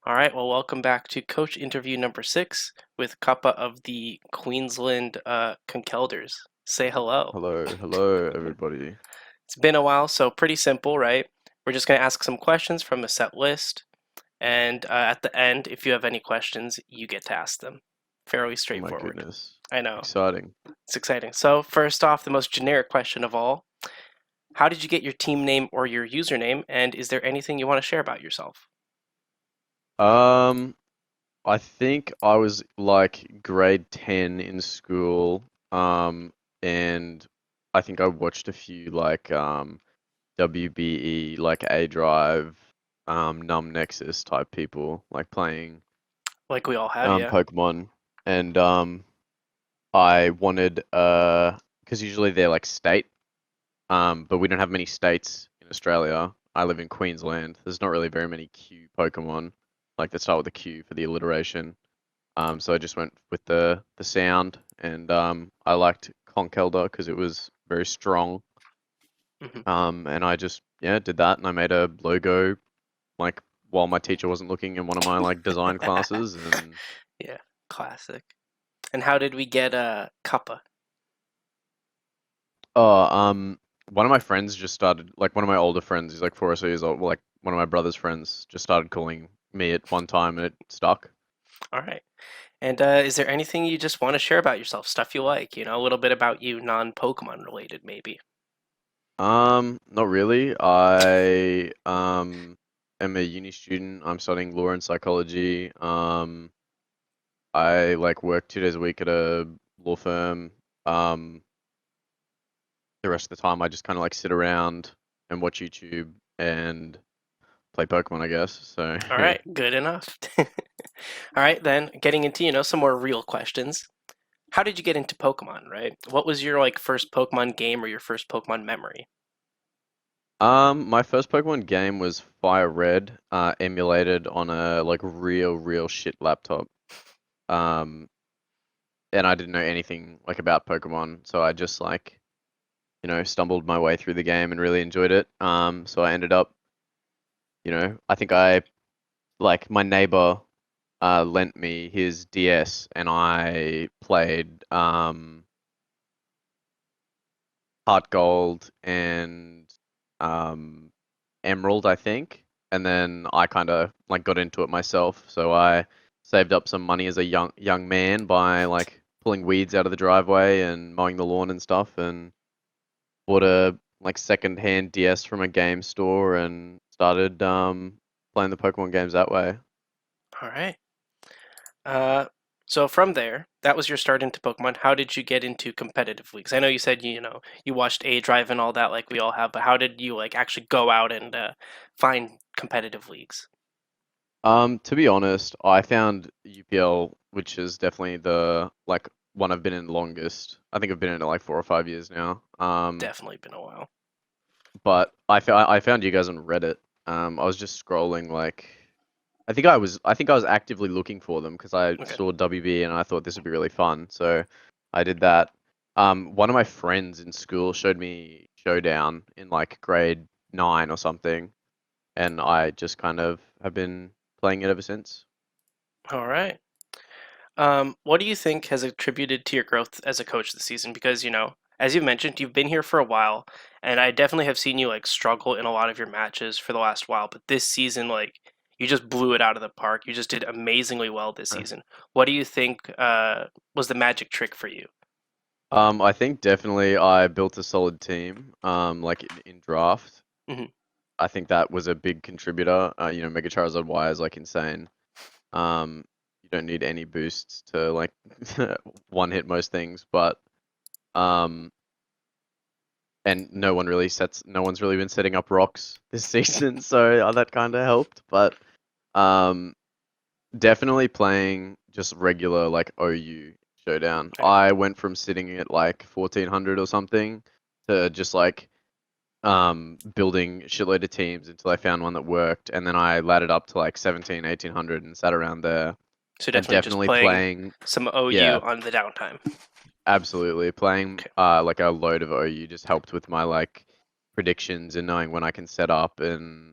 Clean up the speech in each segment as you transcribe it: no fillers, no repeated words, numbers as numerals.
All right, well, welcome back to coach interview number 6 with Cuppa of the Queensland Conkeldurrs. Say hello. Hello, hello, everybody. It's been a while, so pretty simple, right? We're just going to ask some questions from a set list, and at the end, if you have any questions, you get to ask them. Fairly Oh my straightforward. goodness. I know, Exciting. it's exciting. So, first off, the most generic question of all, how did you get your team name or your username, and is there anything you want to share about yourself? Um, I think I was like grade 10 in school. And I think I watched a few like WBE, like A Drive, Num Nexus type people like playing Like we all have, yeah. Pokemon. And I wanted because usually they're like state. But we don't have many states in Australia. I live in Queensland. There's not really very many Q Pokemon, like that start with a Q for the alliteration. So I just went with the sound, and I liked Conkeldurr because it was very strong. Hmm. And I just did that, and I made a logo like while my teacher wasn't looking in one of my like design classes, and Yeah, classic. And how did we get Cuppa? oh one of my friends just started like one of my older friends. He's like 4 or 5 years old. Well, like one of my brother's friends just started calling me at one time, and it stuck. All right. And is there anything you just want to share about yourself? Stuff you like, a little bit about you, non-Pokemon related, maybe. Not really. I am a uni student. I'm studying law and psychology. I like work 2 days a week at a law firm. Um, the rest of the time I just kind of like sit around and watch YouTube and play Pokemon, I guess. So All right, good enough. All right, then getting into, some more real questions. How did you get into Pokemon, right? What was your like first Pokemon game or your first Pokemon memory? my first Pokemon game was Fire Red, emulated on a like real shit laptop. Um, and I didn't know anything like about Pokemon, so I just like stumbled my way through the game and really enjoyed it. So I ended up, I think I like my neighbor lent me his DS and I played Heart Gold and um Emerald, I think. And then I kind of like got into it myself. So I saved up some money as a young man by like pulling weeds out of the driveway and mowing the lawn and stuff, and bought a like second-hand DS from a game store and started playing the Pokemon games that way. All right. Uh, so from there, that was your start into Pokemon. How did you get into competitive leagues? I know you said you watched A Drive and all that, like we all have, but how did you like actually go out and find competitive leagues? To be honest, I found UPL, which is definitely the like one I've been in longest. I think I've been in it like 4 or 5 years now. Definitely been a while. But I found you guys on Reddit. I was just scrolling like I think I was actively looking for them because I Okay. saw WB and I thought this would be really fun. So I did that. One of my friends in school showed me Showdown in like grade 9 or something, and I just kind of have been playing it ever since. All right. What do you think has attributed to your growth as a coach this season? Because, as you mentioned, you've been here for a while, and I definitely have seen you like struggle in a lot of your matches for the last while, but this season, like, you just blew it out of the park. You just did amazingly well this Uh, season. What do you think was the magic trick for you? I think definitely I built a solid team. Like in draft, Hmm. I think that was a big contributor. Mega Charizard Y is like insane. You don't need any boosts to like one hit most things, but um, and no one's really been setting up rocks this season, so that kind of helped. But um, definitely playing just regular like OU showdown. Okay. I went from sitting at like 1400 or something to just like building a shitload of teams until I found one that worked, and then I laddered up to like 17, 1800 and sat around there. So And definitely just definitely playing playing, some OU yeah, on the downtime. absolutely playing Okay. like a load of OU just helped with my like predictions and knowing when I can set up, and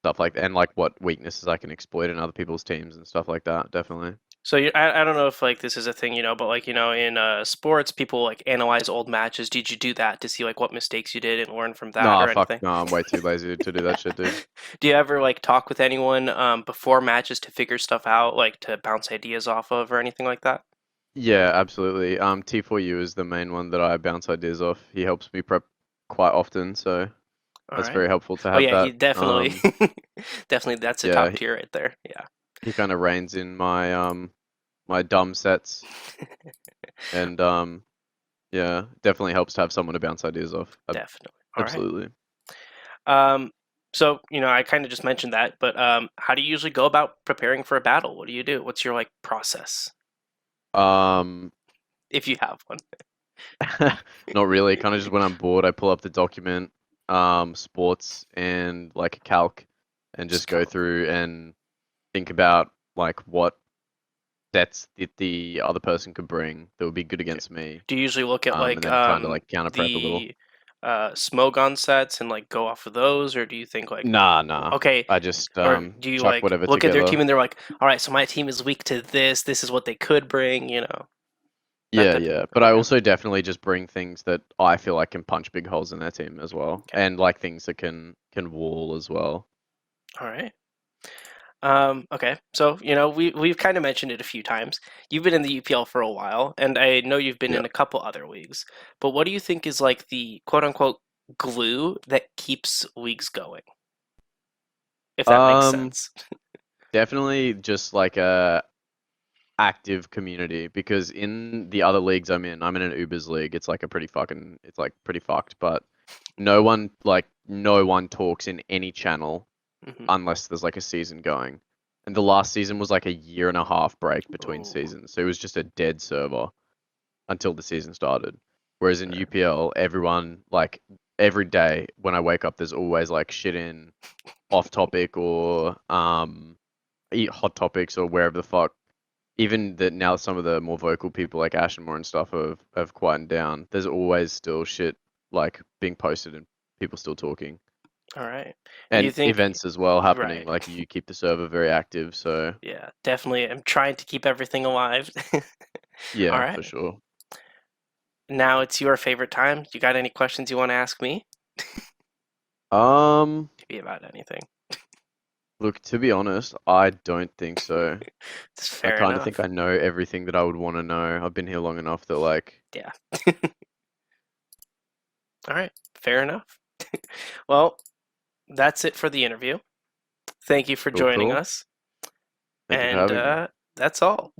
stuff like and like what weaknesses I can exploit in other people's teams and stuff like that. Definitely. So I don't know if like this is a thing, but like in sports, people like analyze old matches. Did you do that to see like what mistakes you did and learn from that Nah, or fuck anything? no, I'm way too lazy to do that shit, dude. Do you ever like talk with anyone before matches to figure stuff out, like to bounce ideas off of or anything like that? Yeah, absolutely. T4U is the main one that I bounce ideas off. He helps me prep quite often, so All that's right. very helpful to Oh have yeah, he that. definitely, definitely that's a Yeah, top tier right there. Yeah, he kind of reins in my my dumb sets, and yeah, definitely helps to have someone to bounce ideas off. definitely. All right. Absolutely. Um, so I kind of just mentioned that, but how do you usually go about preparing for a battle? What do you do? What's your like process Um, if you have one? not really. Kind of just when I'm bored, I pull up the document, sports and like a calc, and just go Scout. through and think about like what sets that the other person could bring that would be good Okay. against me. Do you usually look at And like then kind of like counter prep a little. the Smogon sets and like go off of those, or do you think like Nah, nah. okay, I just or do you chuck like whatever look at their team together. and they're like, all right, so my team is weak to this. This is what they could bring, that Yeah, type of yeah. thing. But I Okay, also definitely just bring things that I feel like can punch big holes in their team as well, okay, and like things that can wall as well. all right. Okay, so we've kind of mentioned it a few times. You've been in the UPL for a while, and I know you've been Yeah. in a couple other leagues. But what do you think is like the quote unquote glue that keeps leagues going, if that makes Um, sense? Definitely just like a active community because in the other leagues I'm in an Ubers league. It's like a pretty fucking, it's like pretty fucked. But no one talks in any channel Hmm. unless there's like a season going. And the last season was like a year and a half break between Oh, seasons, so it was just a dead server until the season started. Whereas in okay. UPL, everyone like every day when I wake up, there's always like shit in off topic or eat hot topics or wherever the fuck. Even that now some of the more vocal people like Ashenmore and stuff have quietened down. There's always still shit like being posted and people still talking. All right. And do you And think, events as well happening. right? Like you keep the server very active, so Yeah, definitely. I'm trying to keep everything alive. All yeah, right. for sure. Now it's your favorite time. You got any questions you want to ask me? Um, Could be about anything. Look, to be honest, I don't think so. It's I fair kind of think enough. I know everything that I would want to know. I've been here long enough that like, Yeah. All right. Fair enough. Well, that's it for the interview. Thank you for cool, joining cool. us. Thank you for And having me. that's all.